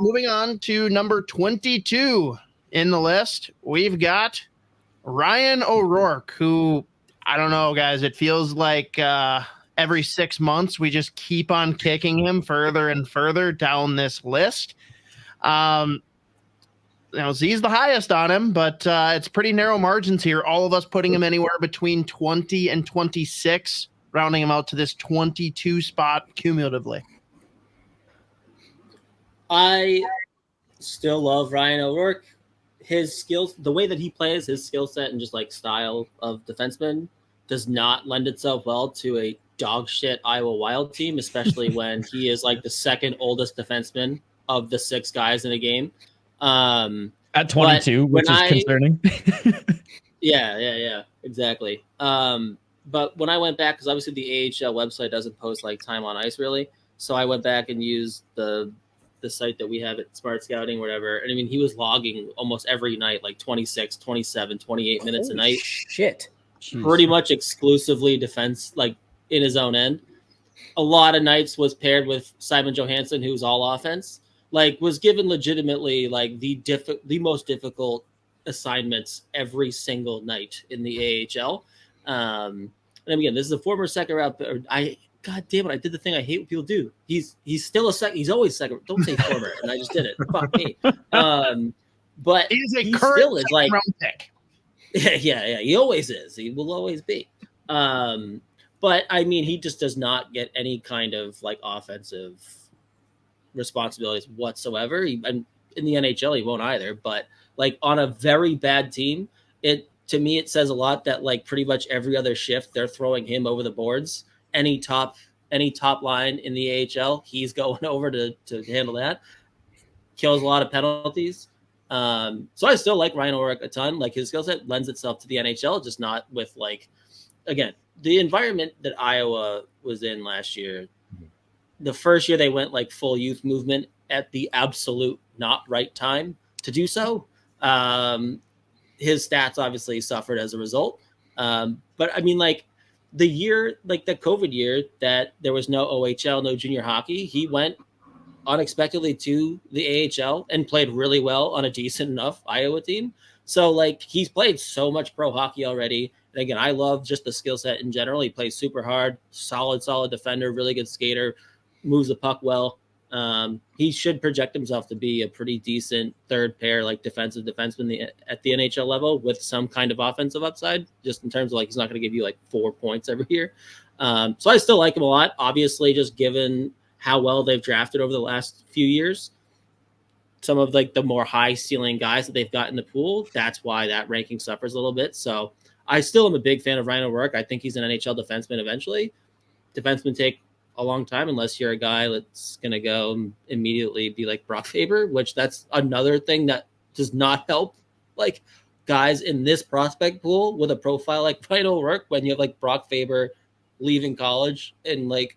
moving on to number 22 in the list, we've got Ryan O'Rourke, who, I don't know, guys, it feels like every 6 months we just keep on kicking him further and further down this list. Z's the highest on him, but it's pretty narrow margins here. All of us putting him anywhere between 20 and 26, rounding him out to this 22 spot cumulatively. I still love Ryan O'Rourke. His skills, the way that he plays, his skill set and just like style of defenseman does not lend itself well to a dog shit Iowa Wild team, especially when he is like the second oldest defenseman of the 6 guys in a game. At 22, which is concerning. Yeah, exactly. But when I went back, because obviously the AHL website doesn't post like time on ice really, so I went back and used the site that we have at Smart Scouting, whatever. And I mean, he was logging almost every night, like 26, 27, 28 minutes a night. Shit. Pretty much exclusively defense, like in his own end. A lot of nights was paired with Simon Johansson, who's all offense. Like, was given legitimately like the most difficult assignments every single night in the AHL. And again, this is a former second round. God damn it! I did the thing I hate when people do. He's still a second. He's always second. Don't say former, and I just did it. Fuck me. But he's a he current still is like round pick. Yeah. He always is. He will always be. But I mean, he just does not get any kind of like offensive responsibilities whatsoever. And in the NHL, he won't either. But like on a very bad team, to me it says a lot that like pretty much every other shift they're throwing him over the boards. Any top line in the AHL, he's going over to handle that. Kills a lot of penalties. So I still like Ryan O'Rourke a ton. Like his skill set lends itself to the NHL, just not with like, again, the environment that Iowa was in last year. The first year they went like full youth movement at the absolute not right time to do so. His stats obviously suffered as a result. But I mean, like the year, like the COVID year that there was no OHL, no junior hockey, he went unexpectedly to the AHL and played really well on a decent enough Iowa team. So like he's played so much pro hockey already. And again, I love just the skill set in general. He plays super hard, solid defender, really good skater, moves the puck well. He should project himself to be a pretty decent third pair, like defensive defenseman at the NHL level with some kind of offensive upside, just in terms of like, he's not going to give you like 4 points every year. So I still like him a lot, obviously, just given how well they've drafted over the last few years. Some of like the more high ceiling guys that they've got in the pool. That's why that ranking suffers a little bit. So I still am a big fan of Ryan O'Rourke. I think he's an NHL defenseman eventually. Defensemen take a long time unless you're a guy that's going to go and immediately be like Brock Faber, which that's another thing that does not help like guys in this prospect pool with a profile like Ryan O'Rourke when you have like Brock Faber leaving college and like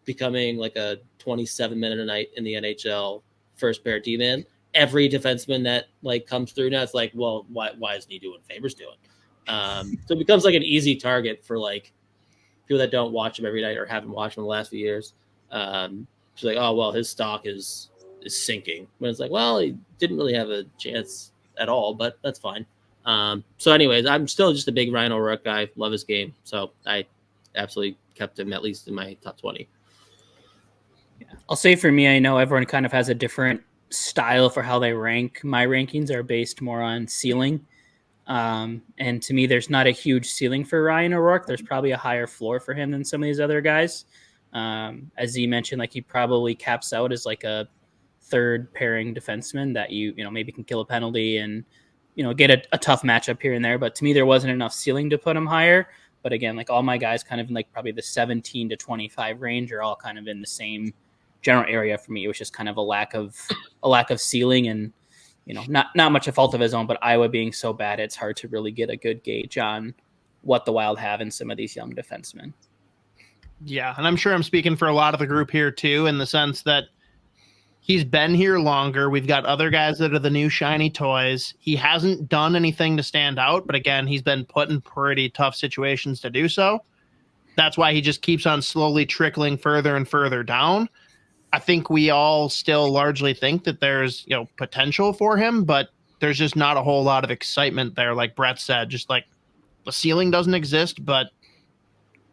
becoming like a 27-minute a night in the NHL first pair D-man. Every defenseman that like comes through now, it's like, well, why isn't he doing what Faber's doing? So it becomes like an easy target for like people that don't watch him every night or haven't watched him the last few years. It's like, oh, well, his stock is sinking. When it's like, well, he didn't really have a chance at all, but that's fine. So anyways, I'm still just a big Ryan O'Rourke guy. Love his game. So I absolutely kept him at least in my top 20. Yeah. I'll say for me, I know everyone kind of has a different style for how they rank. My rankings are based more on ceiling. And to me, there's not a huge ceiling for Ryan O'Rourke. There's probably a higher floor for him than some of these other guys. As Z mentioned, like he probably caps out as like a third pairing defenseman that you maybe can kill a penalty and, get a tough matchup here and there. But to me, there wasn't enough ceiling to put him higher. But again, like all my guys kind of in like probably the 17 to 25 range are all kind of in the same general area for me. It was just kind of a lack of ceiling and, not much a fault of his own, but Iowa being so bad, it's hard to really get a good gauge on what the Wild have in some of these young defensemen. Yeah, and I'm sure I'm speaking for a lot of the group here too, in the sense that he's been here longer. We've got other guys that are the new shiny toys. He hasn't done anything to stand out, but again, he's been put in pretty tough situations to do so. That's why he just keeps on slowly trickling further and further down. I think we all still largely think that there's, potential for him, but there's just not a whole lot of excitement there. Like Brett said, just like the ceiling doesn't exist, but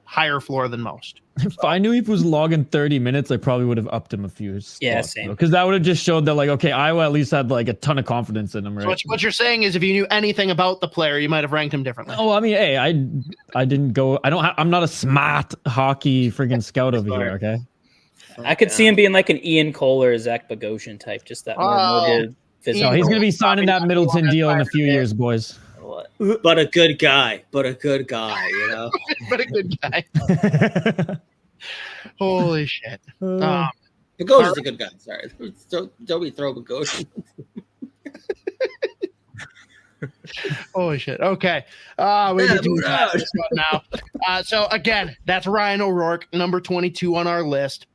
higher floor than most. If I knew he was logging 30 minutes, I probably would have upped him a few spots. Yeah, same. Because that would have just showed that, like, okay, Iowa at least had like a ton of confidence in him, right? So what you're saying is if you knew anything about the player, you might have ranked him differently. Oh, I mean, hey, I didn't go. I'm not a smart hockey friggin' scout over here, okay? I could see him being like an Ian Cole or a Zach Bogosian type, just that more motivated physical. No, he's going to be signing that Middleton deal in a few years, boys. But a good guy. But a good guy, But a good guy. Holy shit. Bogosian's a good guy. Sorry. Don't be throwing Bogosian. Holy shit. Okay. We can do this one now. So again, that's Ryan O'Rourke, number 22 on our list.